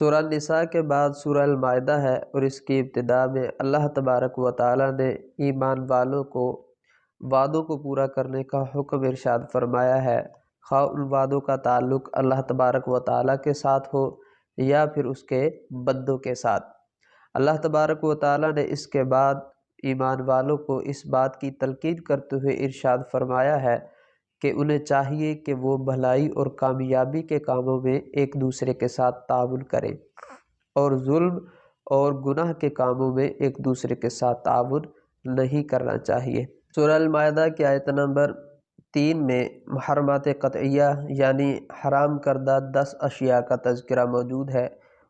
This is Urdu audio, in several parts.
سورہ النساء کے بعد سورہ المائدہ ہے، اور اس کی ابتدا میں اللہ تبارک و تعالیٰ نے ایمان والوں کو وعدوں کو پورا کرنے کا حکم ارشاد فرمایا ہے، خواہ ان وعدوں کا تعلق اللہ تبارک و تعالیٰ کے ساتھ ہو یا پھر اس کے بندوں کے ساتھ۔ اللہ تبارک و تعالیٰ نے اس کے بعد ایمان والوں کو اس بات کی تلقین کرتے ہوئے ارشاد فرمایا ہے کہ انہیں چاہیے کہ وہ بھلائی اور کامیابی کے کاموں میں ایک دوسرے کے ساتھ تعاون کریں، اور ظلم اور گناہ کے کاموں میں ایک دوسرے کے ساتھ تعاون نہیں کرنا چاہیے۔ سورہ المائدہ کی آیت نمبر 3 میں محرمات قطعیہ یعنی حرام کردہ 10 اشیاء کا تذکرہ موجود ہے۔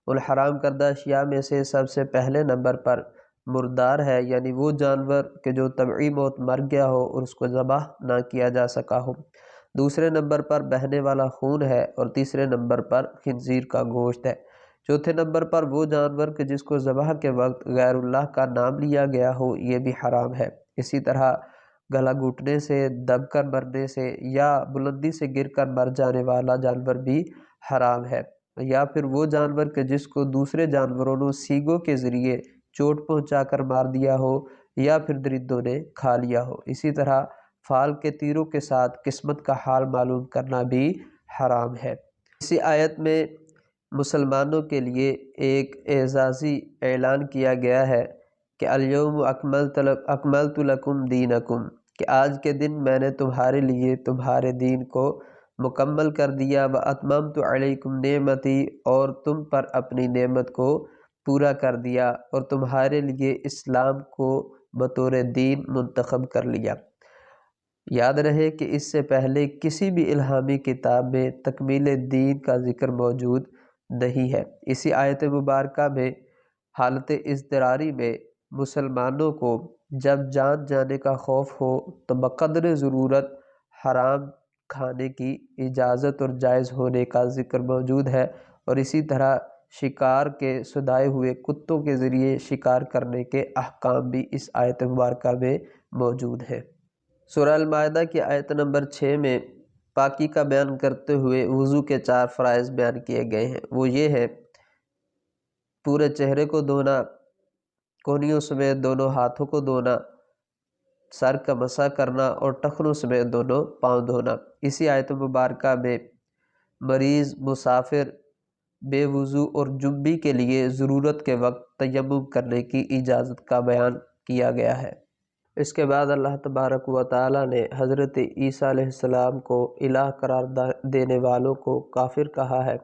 ان حرام کردہ اشیاء میں سے سب سے پہلے نمبر پر مردار ہے، یعنی وہ جانور کہ جو طبعی موت مر گیا ہو اور اس کو ذبح نہ کیا جا سکا ہو۔ دوسرے نمبر پر بہنے والا خون ہے، اور تیسرے نمبر پر خنزیر کا گوشت ہے۔ چوتھے نمبر پر وہ جانور کہ جس کو ذبح کے وقت غیر اللہ کا نام لیا گیا ہو، یہ بھی حرام ہے۔ اسی طرح گلا گھٹنے سے، دب کر مرنے سے یا بلندی سے گر کر مر جانے والا جانور بھی حرام ہے، یا پھر وہ جانور کہ جس کو دوسرے جانوروں نے سینگوں کے ذریعے چوٹ پہنچا کر مار دیا ہو یا پھر درندوں نے کھا لیا ہو۔ اسی طرح فال کے تیروں کے ساتھ قسمت کا حال معلوم کرنا بھی حرام ہے۔ اسی آیت میں مسلمانوں کے لیے ایک اعزازی اعلان کیا گیا ہے کہ الیوم اکملت لکم دینکم، کہ آج کے دن میں نے تمہارے لیے تمہارے دین کو مکمل کر دیا، واتممت علیکم نعمتی، اور تم پر اپنی نعمت کو پورا کر دیا اور تمہارے لیے اسلام کو بطور دین منتخب کر لیا۔ یاد رہے کہ اس سے پہلے کسی بھی الہامی کتاب میں تکمیل دین کا ذکر موجود نہیں ہے۔ اسی آیت مبارکہ میں حالت اضطراری میں مسلمانوں کو جب جان جانے کا خوف ہو تو بقدر ضرورت حرام کھانے کی اجازت اور جائز ہونے کا ذکر موجود ہے، اور اسی طرح شکار کے سدائے ہوئے کتوں کے ذریعے شکار کرنے کے احکام بھی اس آیت مبارکہ میں موجود ہیں۔ سورہ المائدہ کی آیت نمبر 6 میں پاکی کا بیان کرتے ہوئے وضو کے 4 فرائض بیان کیے گئے ہیں۔ وہ یہ ہے: پورے چہرے کو دھونا، کونیوں سمیت دونوں ہاتھوں کو دھونا، سر کا مسح کرنا، اور ٹخنوں سمیت دونوں پاؤں دھونا۔ اسی آیت مبارکہ میں مریض، مسافر، بے وضو اور جنبی کے لیے ضرورت کے وقت تیمم کرنے کی اجازت کا بیان کیا گیا ہے۔ اس کے بعد اللہ تبارک و تعالیٰ نے حضرت عیسیٰ علیہ السلام کو الہ قرار دینے والوں کو کافر کہا ہے،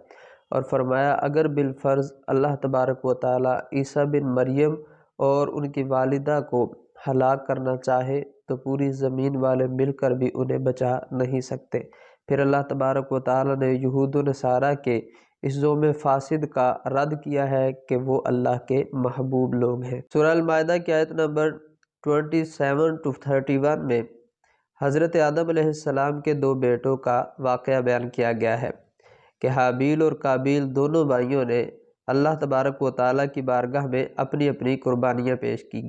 اور فرمایا اگر بالفرض اللہ تبارک و تعالیٰ عیسیٰ بن مریم اور ان کی والدہ کو ہلاک کرنا چاہے تو پوری زمین والے مل کر بھی انہیں بچا نہیں سکتے۔ پھر اللہ تبارک و تعالیٰ نے یہود و نصارہ کے اس زعم فاسد کا رد کیا ہے کہ وہ اللہ کے محبوب لوگ ہیں۔ سورہ المائدہ کی آیت نمبر 27-31 میں حضرت آدم علیہ السلام کے 2 بیٹوں کا واقعہ بیان کیا گیا ہے کہ حابیل اور قابیل دونوں بھائیوں نے اللہ تبارک و تعالیٰ کی بارگاہ میں اپنی اپنی قربانیاں پیش کی،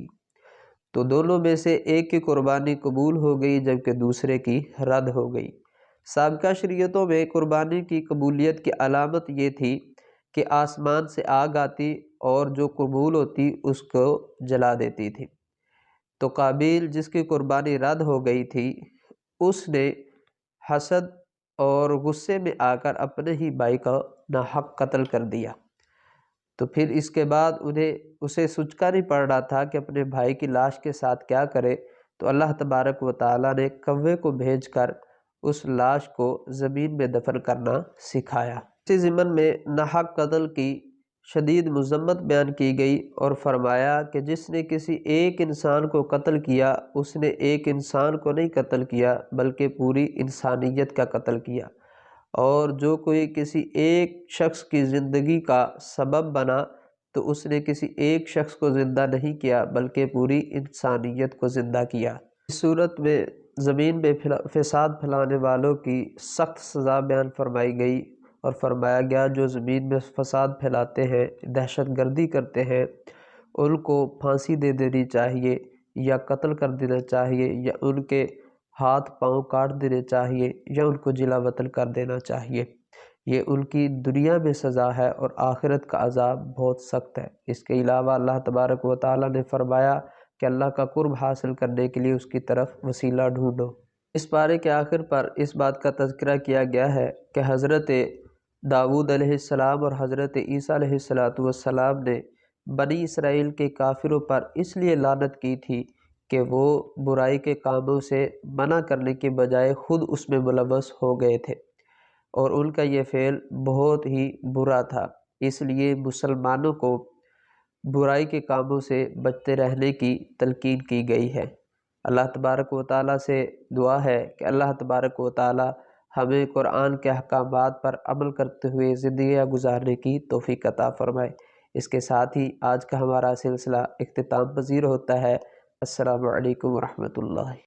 تو دونوں میں سے ایک کی قربانی قبول ہو گئی جبکہ دوسرے کی رد ہو گئی۔ سابقہ شریعتوں میں قربانی کی قبولیت کی علامت یہ تھی کہ آسمان سے آگ آتی اور جو قبول ہوتی اس کو جلا دیتی تھی۔ تو قابیل جس کی قربانی رد ہو گئی تھی، اس نے حسد اور غصے میں آ کر اپنے ہی بھائی کا ناحق قتل کر دیا۔ تو پھر اس کے بعد اسے سوچنا نہیں پڑ رہا تھا کہ اپنے بھائی کی لاش کے ساتھ کیا کرے، تو اللہ تبارک و تعالیٰ نے کوے کو بھیج کر اس لاش کو زمین میں دفن کرنا سکھایا۔ اسی ضمن میں ناحق قتل کی شدید مذمت بیان کی گئی، اور فرمایا کہ جس نے کسی ایک انسان کو قتل کیا اس نے ایک انسان کو نہیں قتل کیا بلکہ پوری انسانیت کا قتل کیا، اور جو کوئی کسی ایک شخص کی زندگی کا سبب بنا تو اس نے کسی ایک شخص کو زندہ نہیں کیا بلکہ پوری انسانیت کو زندہ کیا۔ اس صورت میں زمین میں فساد پھیلانے والوں کی سخت سزا بیان فرمائی گئی، اور فرمایا گیا جو زمین میں فساد پھیلاتے ہیں، دہشت گردی کرتے ہیں، ان کو پھانسی دے دینی چاہیے یا قتل کر دینا چاہیے، یا ان کے ہاتھ پاؤں کاٹ دینے چاہیے، یا ان کو جلا وطن کر دینا چاہیے۔ یہ ان کی دنیا میں سزا ہے اور آخرت کا عذاب بہت سخت ہے۔ اس کے علاوہ اللہ تبارک و تعالیٰ نے فرمایا کہ اللہ کا قرب حاصل کرنے کے لیے اس کی طرف وسیلہ ڈھونڈو۔ اس پارے کے آخر پر اس بات کا تذکرہ کیا گیا ہے کہ حضرت داؤد علیہ السلام اور حضرت عیسیٰ علیہ السلام نے بنی اسرائیل کے کافروں پر اس لیے لعنت کی تھی کہ وہ برائی کے کاموں سے منع کرنے کے بجائے خود اس میں ملوث ہو گئے تھے، اور ان کا یہ فعل بہت ہی برا تھا۔ اس لیے مسلمانوں کو برائی کے کاموں سے بچتے رہنے کی تلقین کی گئی ہے۔ اللہ تبارک و تعالیٰ سے دعا ہے کہ اللہ تبارک و تعالیٰ ہمیں قرآن کے احکامات پر عمل کرتے ہوئے زندگیاں گزارنے کی توفیق عطا فرمائے۔ اس کے ساتھ ہی آج کا ہمارا سلسلہ اختتام پذیر ہوتا ہے۔ السلام علیکم ورحمۃ اللہ۔